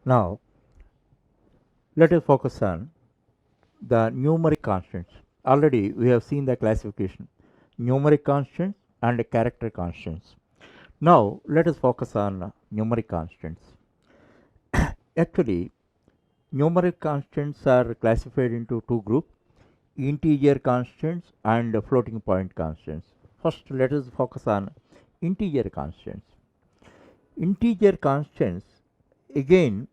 Now, let us focus on the numeric constants. Already we have seen the classification numeric constants and character constants. Now, let us focus on numeric constants. Actually, numeric constants are classified into two groups, integer constants and floating point constants. First, let us focus on integer constants. Integer constants again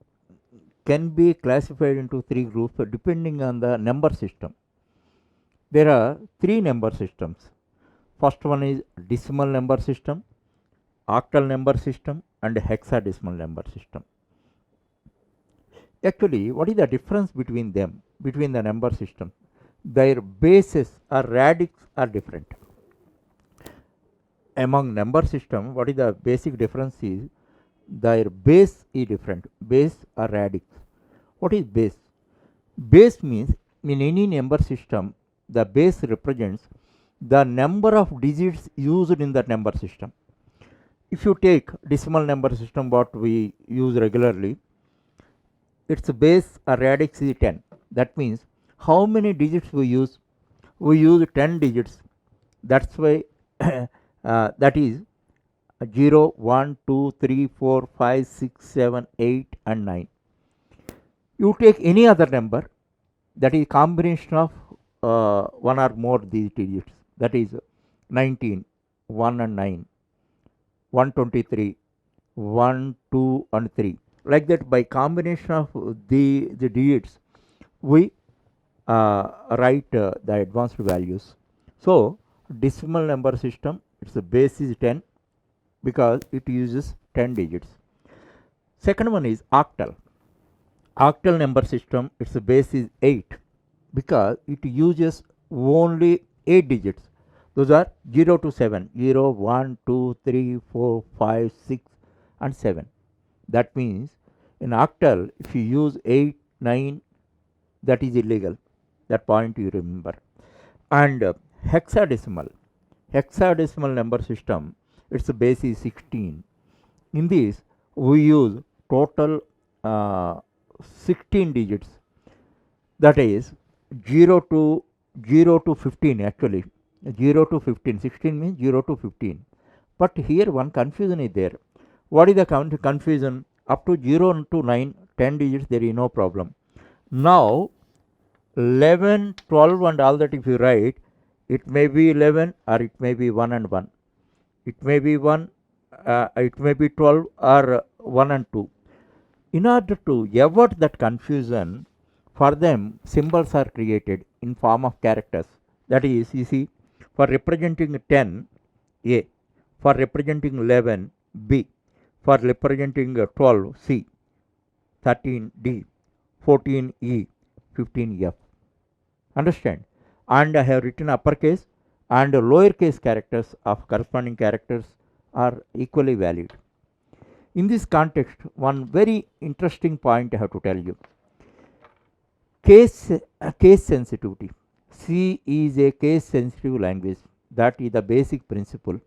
can be classified into three groups depending on the number system. There are three number systems. First one is decimal number system, octal number system and hexadecimal number system. Actually, what is the difference between them, between the number system? Their bases or radix are different. Among number system, what is the basic difference is their base is different, base or radix. What is base? Base means in any number system, the base represents the number of digits used in that number system. If you take decimal number system, what we use regularly, its base or radix is 10. That means how many digits we use? We use 10 digits. That's why that is 0, 1, 2, 3, 4, 5, 6, 7, 8 and 9. You take any other number, that is combination of one or more these digits, that is 19, 1 and 9, 123, 1, 2 and 3. Like that, by combination of the digits, we write the advanced values. So, decimal number system, its base is 10 because it uses 10 digits. Second one is octal. Octal number system, its base is 8 because it uses only 8 digits. Those are 0 to 7, 0, 1, 2, 3, 4, 5, 6 and 7. That means in octal, if you use 8, 9, that is illegal. That point you remember. And hexadecimal. Hexadecimal number system, its base is 16. In this, we use total 16 digits. That is 0 to 15 actually. 0 to 15. 16 means 0 to 15. But here one confusion is there. What is the confusion? Up to 0 to 9, 10 digits, there is no problem. Now, 11, 12 and all that if you write, it may be 11 or it may be 1 and 1. It may be 1, it may be 12 or 1 and 2. In order to avoid that confusion, for them symbols are created in form of characters. That is, you see, for representing 10, A, for representing 11, B, for representing 12, C, 13, D, 14, E, 15, F. Understand? And I have written uppercase and lowercase characters of corresponding characters are equally valid. In this context, one very interesting point I have to tell you. Case sensitivity. C is a case sensitive language. That is the basic principle.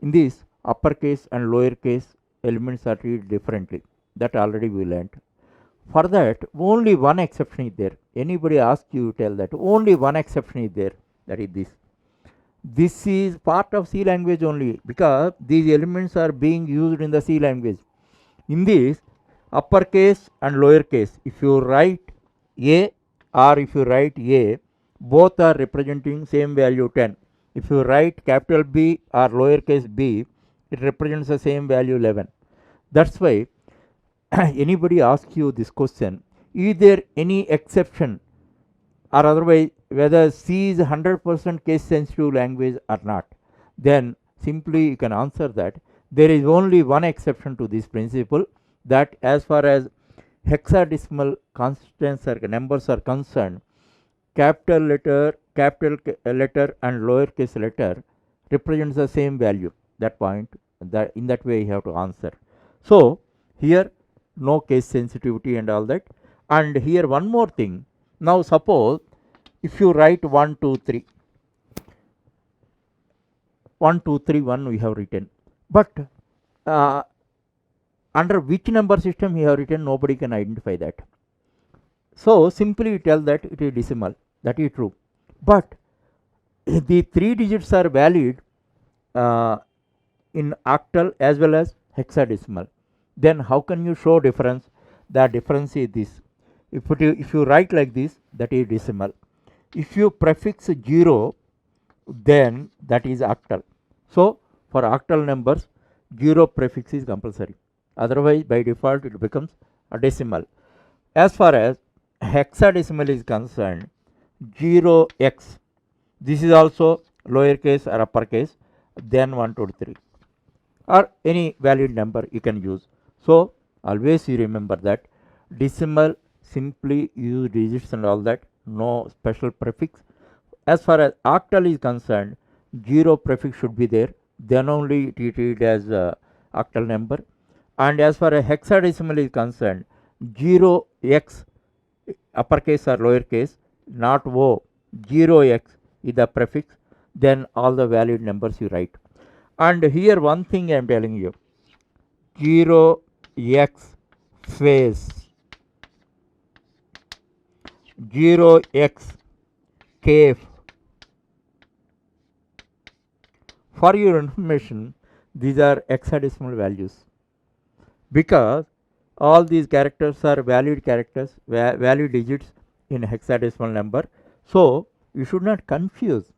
In this, uppercase and lowercase elements are treated differently. That already we learnt. For that, only one exception is there. Anybody asks you, tell that only one exception is there. That is this. This is part of C language only because these elements are being used in the C language. In this, uppercase and lowercase, if you write A or if you write A, both are representing same value 10. If you write capital B or lowercase b, it represents the same value 11. That's why anybody asks you this question, is there any exception or otherwise whether C is 100% case sensitive language or not, then simply you can answer that there is only one exception to this principle, that as far as hexadecimal constants or numbers are concerned, capital letter and lowercase letter represents the same value. That point, that in that way you have to answer. So here no case sensitivity and all that. And here one more thing. Now suppose if you write 1, 2, 3, 1, 2, 3, 1 we have written, but under which number system he have written, nobody can identify that. So simply tell that it is decimal, that is true. But the 3 digits are valid in octal as well as hexadecimal. Then how can you show difference? The difference is this. If you write like this, that is decimal. If you prefix 0, then that is octal. So for octal numbers, 0 prefix is compulsory. Otherwise, by default, it becomes a decimal. As far as hexadecimal is concerned, 0x, this is also lowercase or uppercase, then 1, 2, 3, or any valid number you can use. So always you remember that decimal simply use digits and all that, no special prefix. As far as octal is concerned, 0 prefix should be there, then only it is treated as a octal number. And as far as hexadecimal is concerned, 0x uppercase or lowercase, not O, 0x is the prefix, then all the valid numbers you write. And here one thing I am telling you, 0x phase, 0x kf. For your information, these are hexadecimal values, because all these characters are valid characters, valid digits in hexadecimal number. So you should not confuse.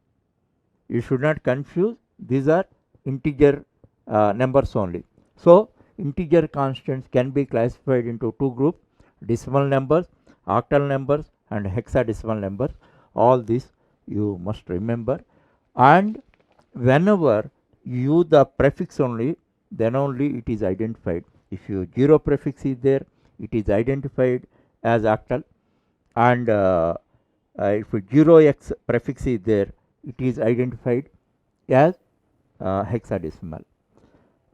You should not confuse. These are integer numbers only. So integer constants can be classified into 2 groups: decimal numbers, octal numbers, and hexadecimal numbers. All this you must remember. And whenever you use the prefix only, then only it is identified. If you 0 prefix is there, it is identified as octal, and if 0x prefix is there, it is identified as hexadecimal.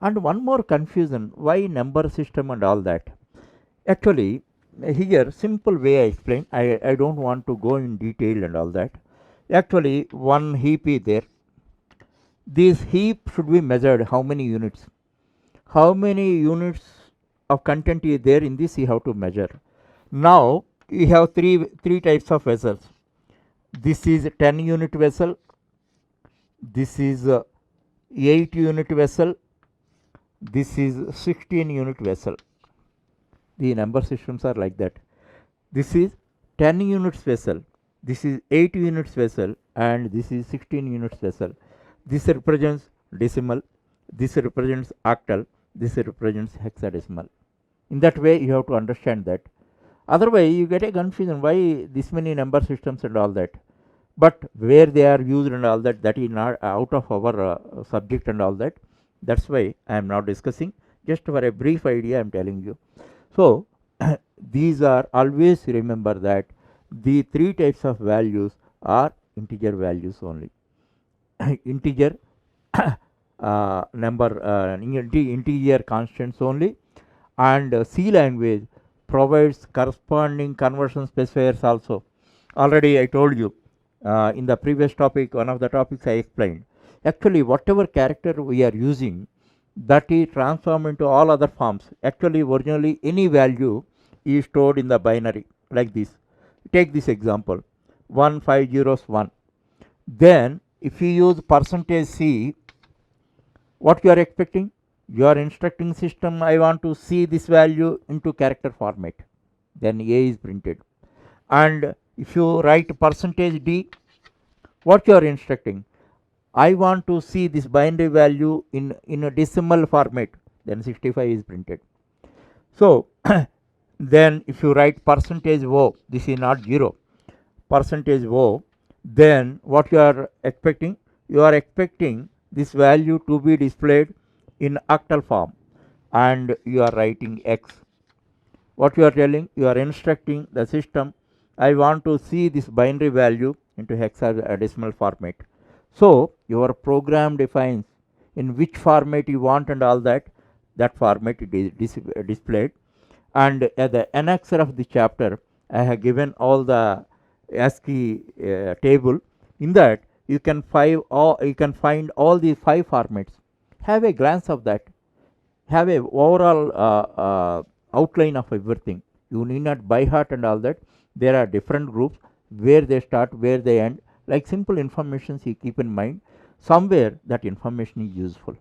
And one more confusion, why number system and all that? Actually, here simple way I explain, I don't want to go in detail and all that. Actually, one heap is there. This heap should be measured how many units. How many units of content is there in this, you have to measure. Now you have three types of vessels. This is 10 unit vessel, this is 8 unit vessel, this is 16 unit vessel. The number systems are like that. This is 10 units vessel, this is 8 units vessel, and this is 16 units vessel. This represents decimal, this represents octal, this represents hexadecimal. In that way you have to understand that. Otherwise you get a confusion, why this many number systems and all that. But where they are used and all that, that is not out of our subject and all that. That's why I am not discussing. Just for a brief idea I am telling you. So these are, always remember that the 3 types of values are integer values only. Integer integer constants only, and C language provides corresponding conversion specifiers also. Already I told you in the previous topic, one of the topics I explained. Actually, whatever character we are using, that is transformed into all other forms. Actually, originally any value is stored in the binary like this. Take this example, 1501. Then if you use percentage %C, what you are expecting? You are instructing system, I want to see this value into character format, then A is printed. And if you write percentage %D, what you are instructing? I want to see this binary value in a decimal format, then 65 is printed. So then if you write percentage %O, this is not 0, percentage %O, then what you are expecting? You are expecting this value to be displayed in octal form, and you are writing X. What you are telling? You are instructing the system, I want to see this binary value into hexadecimal format. So your program defines in which format you want and all that, that format it is displayed. And at the annexure of the chapter, I have given all the ASCII table. In that you can find all these 5 formats. Have a glance of that. have a overall outline of everything. You need not by heart and all that. There are different groups, where they start, where they end. Like simple informations you keep in mind. Somewhere that information is useful.